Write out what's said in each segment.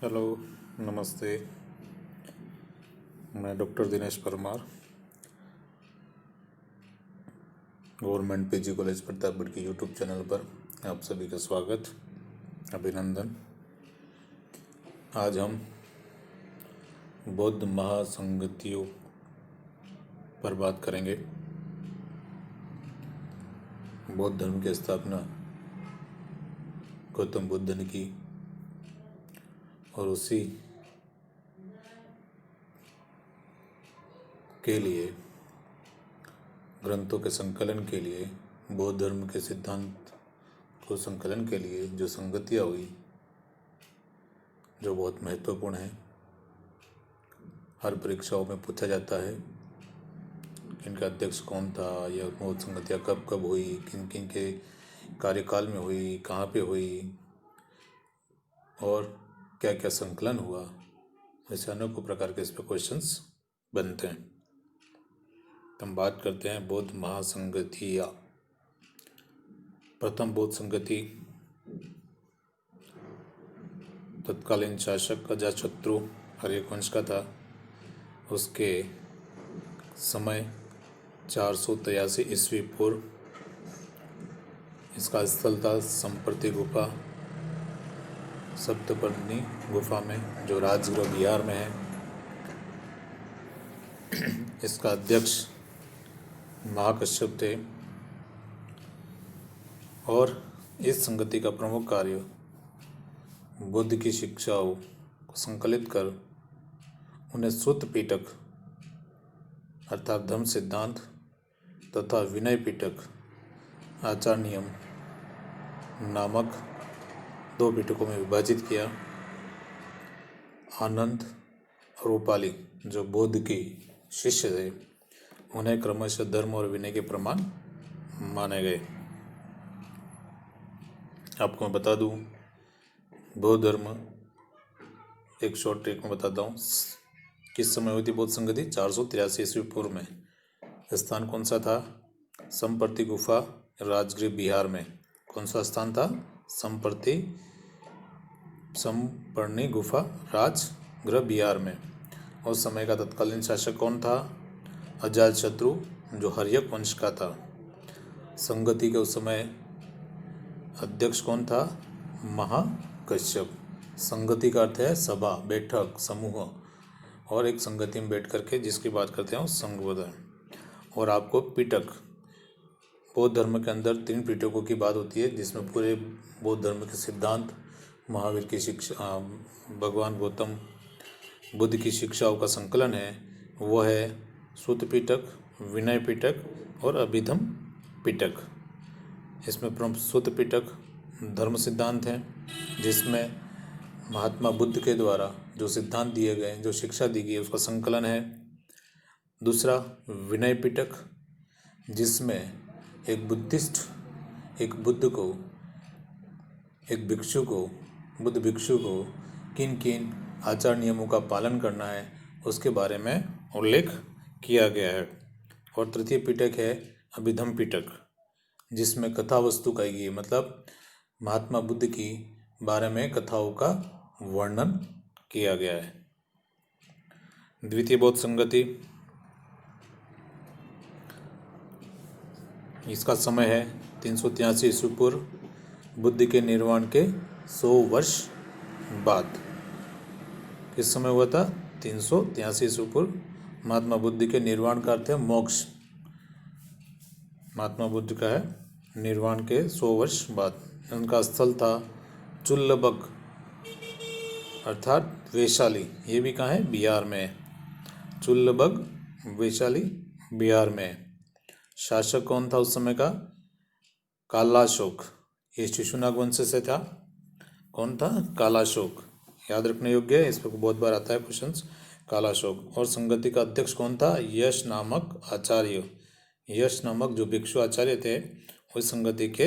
Hello, नमस्ते। मैं doctor Dinesh Parmar, government PG college Pratapgarh के यूट्यूब चैनल पर आप सभी का स्वागत, अभिनंदन। आज हम बौद्ध महासंगतियों पर बात करेंगे। बौद्ध धर्म की स्थापना गौतम बुद्ध ने की और उसी के लिए ग्रंथों के संकलन के लिए, बौद्ध धर्म के सिद्धांत को संकलन के लिए जो संगतियाँ हुई, जो बहुत महत्वपूर्ण है। हर परीक्षाओं में पूछा जाता है इनका अध्यक्ष कौन था, यह बौद्ध संगतियाँ कब कब हुई, किन किन के कार्यकाल में हुई, कहाँ पे हुई और क्या क्या संकलन हुआ। ऐसे अनेकों प्रकार के इस पर क्वेश्चंस बनते हैं। तो हम बात करते हैं बौद्ध महासंगतियाँ। प्रथम बौद्ध संगति तत्कालीन शासक अजातशत्रु हर्यक वंश का था। उसके समय 483 ईस्वी पूर्व। इसका स्थल था संप्रति गुफा, सप्तपर्णी गुफा में, जो राजगृह बिहार में है। इसका अध्यक्ष महाकश्यप थे और इस संगति का प्रमुख कार्य बुद्ध की शिक्षाओं को संकलित कर उन्हें सूत्र पिटक अर्थात धर्म सिद्धांत तथा विनय पिटक आचार नियम नामक 2 पिटकों में विभाजित किया। आनंद और उपाली जो बुद्ध के शिष्य थे, उन्हें क्रमशः धर्म और विनय के प्रमाण माने गए। आपको मैं बता दूं, बौद्ध धर्म एक शॉर्ट ट्रिक में बताता हूँ। किस समय हुई थी बौद्ध संगति? 483 ईस्वी पूर्व में। स्थान कौन सा था? संप्रति गुफा, राजगृह बिहार में। कौन सा स्थान था? संपर्णी गुफा, राजगृह बिहार में। उस समय का तत्कालीन शासक कौन था? अजातशत्रु, जो हर्यक वंश का था। संगति के उस समय अध्यक्ष कौन था? महाकश्यप। संगति का अर्थ है सभा, बैठक, समूह, और एक संगति में बैठ करके जिसकी बात करते हैं संघबद्ध है। और आपको पिटक, बौद्ध धर्म के अंदर 3 पिटकों की बात होती है, जिसमें पूरे बौद्ध धर्म के सिद्धांत, महावीर की शिक्षा, भगवान गौतम बुद्ध की शिक्षाओं का संकलन है। वो है सूत्र पिटक, विनय पिटक और अभिधम पिटक। इसमें प्रमुख सूत्र पिटक धर्म सिद्धांत है, जिसमें महात्मा बुद्ध के द्वारा जो सिद्धांत दिए गए, जो शिक्षा दी गई, उसका संकलन है। दूसरा विनय पिटक, जिसमें एक बुद्ध भिक्षु को किन किन आचार नियमों का पालन करना है, उसके बारे में उल्लेख किया गया है। और तृतीय पिटक है अभिधम पिटक, जिसमें कथा वस्तु कही गई, मतलब महात्मा बुद्ध की बारे में कथाओं का वर्णन किया गया है। द्वितीय बौद्ध संगति, इसका समय है 383 ईस्वी पूर्व, बुद्ध के निर्वाण के 100 वर्ष बाद। किस समय हुआ था? 383 ईस्वी पूर्व। महात्मा बुद्ध के निर्वाण का अर्थ है मोक्ष। महात्मा बुद्ध का है निर्वाण के 100 वर्ष बाद। उनका स्थल था चुल्लबग अर्थात वैशाली। ये भी कहाँ है? बिहार में। चुल्लबग, वैशाली, बिहार में। शासक कौन था उस समय का? कालाशोक। ये शिशुनाग वंश से था। कौन था? कालाशोक। याद रखने योग्य है, इस पर बहुत बार आता है क्वेश्चंस। कालाशोक। और संगति का अध्यक्ष कौन था? यश नामक आचार्य। यश नामक जो भिक्षु आचार्य थे, उस संगति के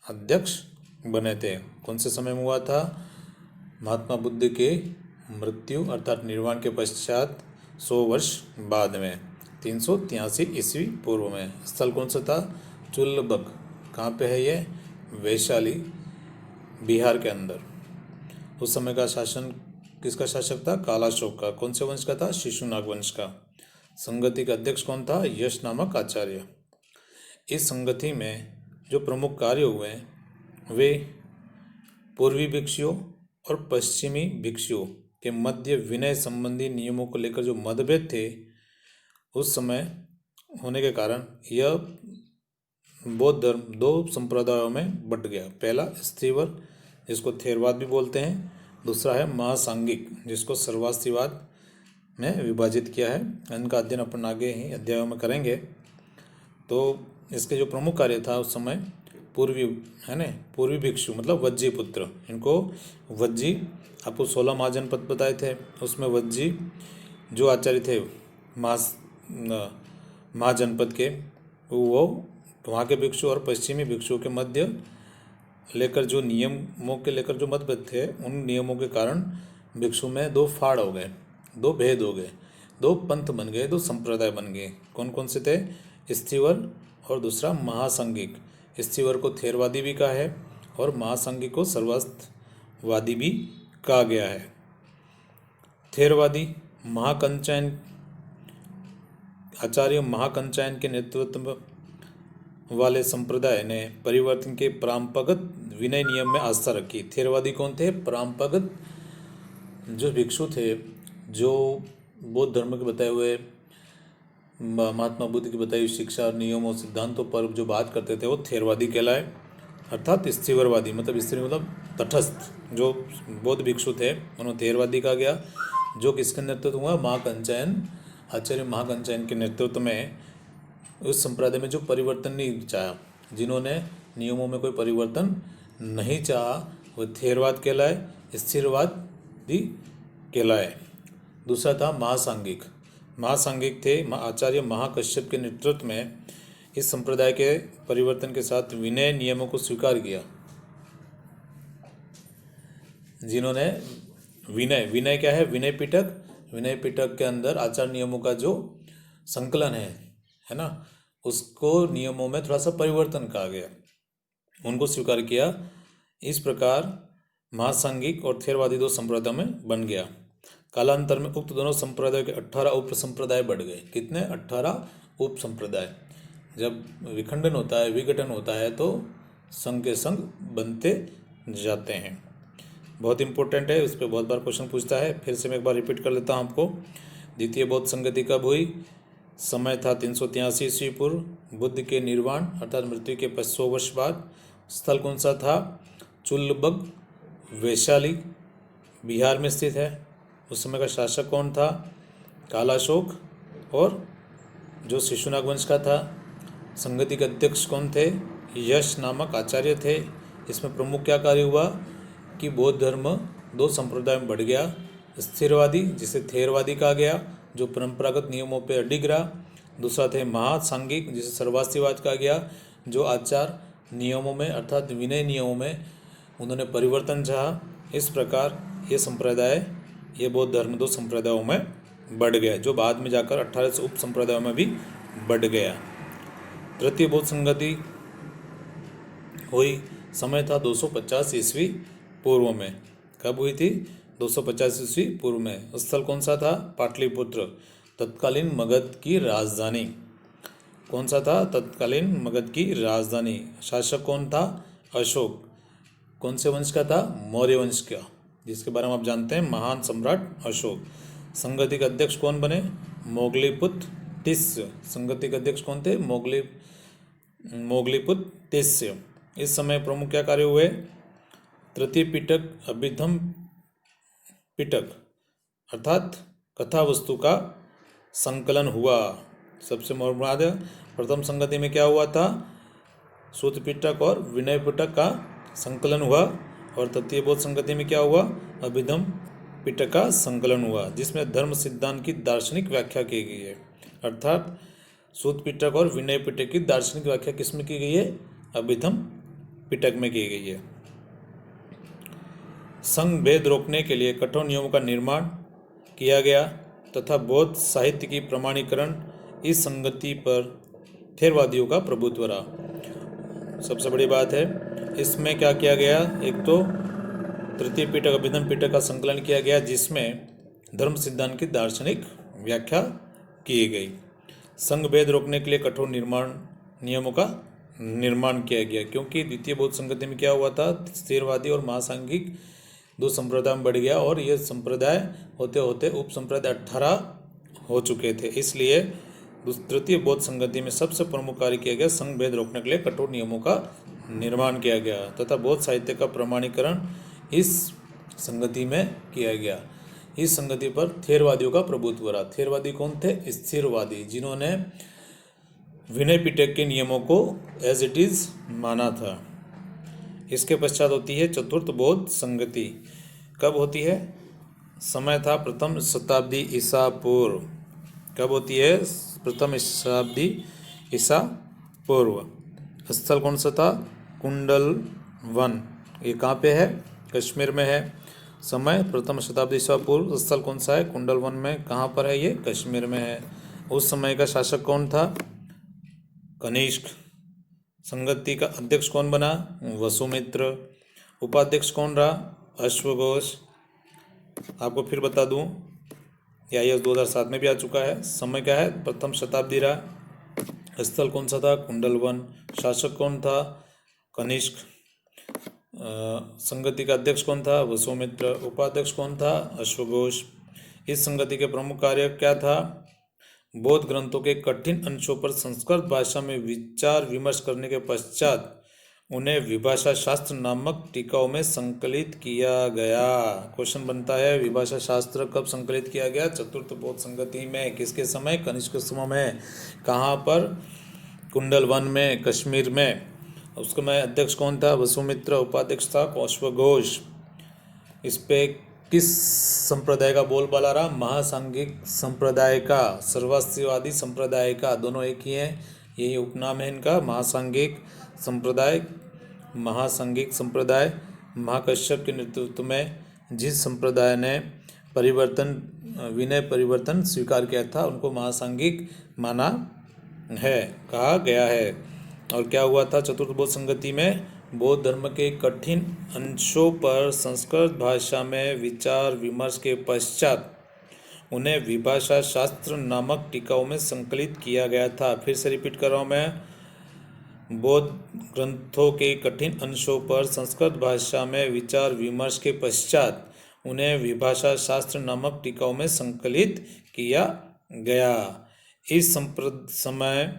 अध्यक्ष बने थे। कौन से समय में हुआ था? महात्मा बुद्ध के मृत्यु अर्थात निर्वाण के पश्चात 100 वर्ष बाद में, 383 ईस्वी पूर्व में। स्थल कौन सा था? चुल्लबग। कहाँ पे है ये? वैशाली, बिहार के अंदर। उस समय का शासन किसका शासक था? कालाशोक का। कौन से वंश का था? शिशुनाग वंश का। संगति का अध्यक्ष कौन था? यश नामक आचार्य। इस संगति में जो प्रमुख कार्य हुए वे पूर्वी भिक्षुओं और पश्चिमी भिक्षुओं के मध्य विनय संबंधी नियमों को लेकर जो मतभेद थे उस समय होने के कारण यह बौद्ध धर्म दो संप्रदायों में बट गया। पहला स्थिवर जिसको थेरवाद भी बोलते हैं, दूसरा है महासांगिक जिसको सर्वास्तिवाद में विभाजित किया है। इनका अध्ययन अपन आगे ही अध्यायों में करेंगे। तो इसके जो प्रमुख कार्य था उस समय पूर्वी है ना, पूर्वी भिक्षु मतलब वज्जी पुत्र, इनको वज्जी, आपको 16 महाजनपद बताए थे, उसमें वज्जी जो आचार्य थे महाजनपद के, वो वहाँ के भिक्षु और पश्चिमी भिक्षुओं के मध्य लेकर जो नियमों के लेकर जो मतभेद थे, उन नियमों के कारण भिक्षु में दो फाड़ हो गए, दो भेद हो गए, दो पंथ बन गए, दो संप्रदाय बन गए। कौन कौन से थे? स्थिवर और दूसरा महासांगिक। स्थिवर को थेरवादी भी कहा है और महासांगिक को सर्वास्तिवादी भी कहा गया है। थेरवादी महाकंचायन आचार्य महाकंचायन के नेतृत्व वाले संप्रदाय ने परिवर्तन के परंपरागत विनय नियम में आस्था रखी। थेरवादी कौन थे? परंपरागत जो भिक्षु थे, जो बौद्ध धर्म के बताए हुए महात्मा बुद्ध की बताई हुई शिक्षा और नियमों सिद्धांतों पर जो बात करते थे वो थेरवादी कहलाए। अर्थात स्थिवरवादी मतलब स्त्री मतलब तटस्थ जो बौद्ध भिक्षु थे उन्हें थेरवादी कहा गया। जो किसके नेतृत्व हुआ? महाकंचायन आचार्य महाकंचायन के नेतृत्व में उस संप्रदाय में जो परिवर्तन नहीं चाहा, जिन्होंने नियमों में कोई परिवर्तन नहीं चाहा, वह थेरवाद कहलाए, स्थिरवादी कहलाए। दूसरा था महासांगिक। महासांगिक थे आचार्य महाकश्यप के नेतृत्व में इस संप्रदाय के परिवर्तन के साथ विनय नियमों को स्वीकार किया। जिन्होंने विनय क्या है? विनय पिटक। विनय पिटक के अंदर आचार नियमों का जो संकलन है ना, उसको नियमों में थोड़ा सा परिवर्तन कहा गया, उनको स्वीकार किया। इस प्रकार महासांगिक और थेरवादी दो संप्रदाय में बन गया। कालांतर में उक्त दोनों संप्रदाय के 18 उप संप्रदाय बढ़ गए। कितने? 18 उप संप्रदाय। जब विखंडन होता है, विघटन होता है, तो संघ के संघ बनते जाते हैं। बहुत इंपॉर्टेंट है, इस पर बहुत बार क्वेश्चन पूछता है। फिर से मैं एक बार रिपीट कर लेता हूँ आपको। द्वितीय बौद्ध संगति कब हुई? समय था 383 ईस्वी पूर्व, बुद्ध के निर्वाण अर्थात मृत्यु के 500 वर्ष बाद। स्थल कौन सा था? चुल्लबग वैशाली बिहार में स्थित है। उस समय का शासक कौन था? कालाशोक, और जो शिशुनाग वंश का था। संगति के अध्यक्ष कौन थे? यश नामक आचार्य थे। इसमें प्रमुख क्या कार्य हुआ कि बौद्ध धर्म दो संप्रदाय में बढ़ गया। स्थिरवादी जिसे थेरवादी कहा गया, जो परंपरागत नियमों पर अडिग रहा। दूसरा थे महासांगिक जिसे सर्वास्तिवाद कहा गया, जो आचार नियमों में अर्थात विनय नियमों में उन्होंने परिवर्तन चाहा। इस प्रकार ये संप्रदाय, ये बौद्ध धर्म दो संप्रदायों में बढ़ गया, जो बाद में जाकर 18 उप संप्रदायों में भी बढ़ गया। तृतीय बौद्ध संगति हुई, समय था 250 ईस्वी पूर्व में। कब हुई थी? 250 ईस्वी पूर्व में। स्थल कौन सा था? पाटलिपुत्र, तत्कालीन मगध की राजधानी। कौन सा था? तत्कालीन मगध की राजधानी। शासक कौन था? अशोक। कौन से वंश का था? मौर्य वंश का, जिसके बारे में आप जानते हैं, महान सम्राट अशोक। संगति के अध्यक्ष कौन बने? मोगलीपुत्र तिस्य। संगति के अध्यक्ष कौन थे? मोगलीपुत्र तिस्य। इस समय प्रमुख क्या कार्य हुए? तृतीय पिटक, अभिधम पिटक अर्थात कथा वस्तु का संकलन हुआ। सबसे मुख्य प्रथम संगति में क्या हुआ था? सूत्र पिटक और विनय पिटक का संकलन हुआ, और तृतीय बौद्ध संगति में क्या हुआ? अभिधम पिटक का संकलन हुआ, जिसमें धर्म सिद्धांत की दार्शनिक व्याख्या की गई है। अर्थात सूत्र पिटक और विनय पिटक की दार्शनिक व्याख्या किसमें की गई है? अभिधम पिटक में की गई है। संघ भेद रोकने के लिए कठोर नियमों का निर्माण किया गया तथा बौद्ध साहित्य की प्रमाणीकरण इस संगति पर थेरवादियों का प्रभुत्व रहा। सबसे बड़ी बात है इसमें क्या किया गया? एक तो तृतीय पिटक अभिधम पिटक का संकलन किया गया, जिसमें धर्म सिद्धांत की दार्शनिक व्याख्या की गई। संघ भेद रोकने के लिए कठोर नियमों का निर्माण किया गया, क्योंकि द्वितीय बौद्ध संगति में क्या हुआ था, स्थिरवादी और महासांघिक दो संप्रदाय में बढ़ गया और ये संप्रदाय होते होते उप संप्रदाय 18 हो चुके थे। इसलिए तृतीय बौद्ध संगति में सबसे प्रमुख कार्य किया गया, संघ भेद रोकने के लिए कठोर नियमों का निर्माण किया गया तथा बौद्ध साहित्य का प्रमाणीकरण इस संगति में किया गया। इस संगति पर थेरवादियों का प्रभुत्व रहा। थेरवादी कौन थे? स्थिरवादी, जिन्होंने विनय पिटक के नियमों को एज इट इज माना था। इसके पश्चात होती है चतुर्थ बौद्ध संगति। कब होती है? समय था प्रथम शताब्दी ईसा पूर्व। कब होती है? प्रथम शताब्दी ईसा पूर्व। स्थल कौन सा था? कुंडल वन। ये कहाँ पे है? कश्मीर में है। समय प्रथम शताब्दी ईसा पूर्व। स्थल कौन सा है? कुंडल वन में। कहाँ पर है ये? कश्मीर में है। उस समय का शासक कौन था? कनिष्क। संगति का अध्यक्ष कौन बना? वसुमित्र। उपाध्यक्ष कौन रहा? अश्वघोष। आपको फिर बता दूं, IAS 2007 में भी आ चुका है। समय क्या है? प्रथम शताब्दी रहा। स्थल कौन सा था? कुंडल वन। शासक कौन था? कनिष्क। संगति का अध्यक्ष कौन था? वसुमित्र। उपाध्यक्ष कौन था? अश्वघोष। इस संगति के प्रमुख कार्य क्या था? बौद्ध ग्रंथों के कठिन अंशों पर संस्कृत भाषा में विचार विमर्श करने के पश्चात उन्हें विभाषा शास्त्र नामक टीकाओं में संकलित किया गया। क्वेश्चन बनता है, विभाषा शास्त्र कब संकलित किया गया? चतुर्थ बौद्ध संगति में। किसके समय? कनिष्क के समय में। कहाँ पर? कुंडल वन में, कश्मीर में। उसके में अध्यक्ष कौन था? वसुमित्र। उपाध्यक्ष था अश्वघोष। इस पे किस संप्रदाय का बोलबाला रहा? महासांघिक संप्रदाय का, सर्वस्ववादी संप्रदाय का। दोनों एक ही हैं, यही उपनाम है इनका। महासांघिक संप्रदाय। महासांघिक संप्रदाय महाकश्यप के नेतृत्व में जिस संप्रदाय ने विनय परिवर्तन स्वीकार किया था, उनको महासांघिक माना है, कहा गया है। और क्या हुआ था चतुर्थ बौद्ध संगति में? बौद्ध धर्म के कठिन अंशों पर संस्कृत भाषा में विचार विमर्श के पश्चात उन्हें विभाषा शास्त्र नामक टीकाओं में संकलित किया गया था। फिर से रिपीट कर रहा हूँ मैं, बौद्ध ग्रंथों के कठिन अंशों पर संस्कृत भाषा में विचार विमर्श के पश्चात उन्हें विभाषा शास्त्र नामक टीकाओं में संकलित किया गया। इस समय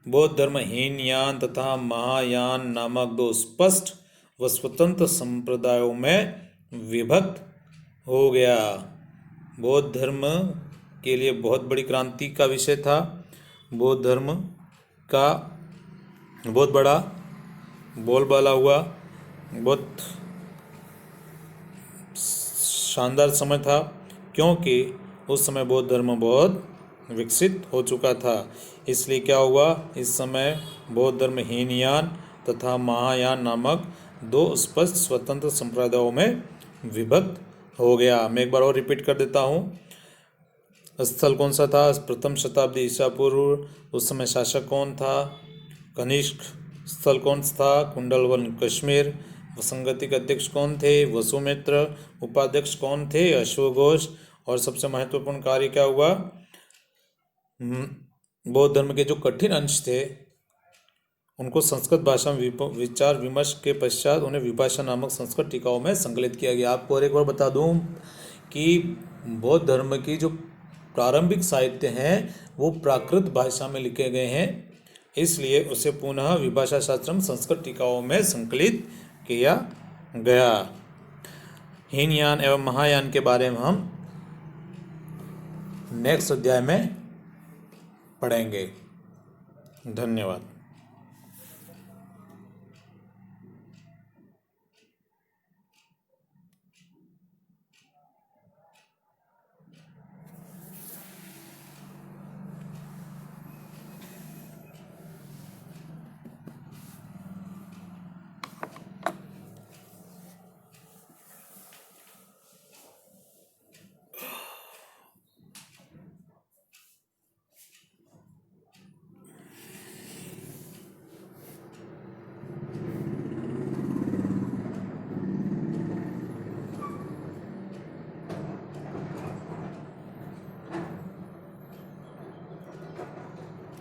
बौद्ध धर्म हीनयान तथा महायान नामक दो स्पष्ट व स्वतंत्र संप्रदायों में विभक्त हो गया। बौद्ध धर्म के लिए बहुत बड़ी क्रांति का विषय था। बौद्ध धर्म का बहुत बड़ा बोलबाला हुआ। बहुत शानदार समय था, क्योंकि उस समय बौद्ध धर्म बहुत विकसित हो चुका था। इसलिए क्या हुआ? इस समय बौद्ध धर्म हीनयान तथा महायान नामक दो स्पष्ट स्वतंत्र संप्रदायों में विभक्त हो गया। मैं एक बार और रिपीट कर देता हूँ। स्थल कौन सा था? प्रथम शताब्दी ईसा पूर्व। उस समय शासक कौन था? कनिष्क। स्थल कौन सा था? कुंडल वन, कश्मीर। संगति के अध्यक्ष कौन थे? वसुमित्र। उपाध्यक्ष कौन थे? अश्वघोष। और सबसे महत्वपूर्ण कार्य क्या हुआ? बौद्ध धर्म के जो कठिन अंश थे उनको संस्कृत भाषा में विचार विमर्श के पश्चात उन्हें विभाषा नामक संस्कृत टीकाओं में संकलित किया गया। आपको और एक बार बता दूं कि बौद्ध धर्म की जो प्रारंभिक साहित्य हैं वो प्राकृत भाषा में लिखे गए हैं, इसलिए उसे पुनः विभाषा शास्त्र में संस्कृत टीकाओं में संकलित किया गया। हीनयान एवं महायान के बारे में हम नेक्स्ट अध्याय में पढ़ेंगे। धन्यवाद।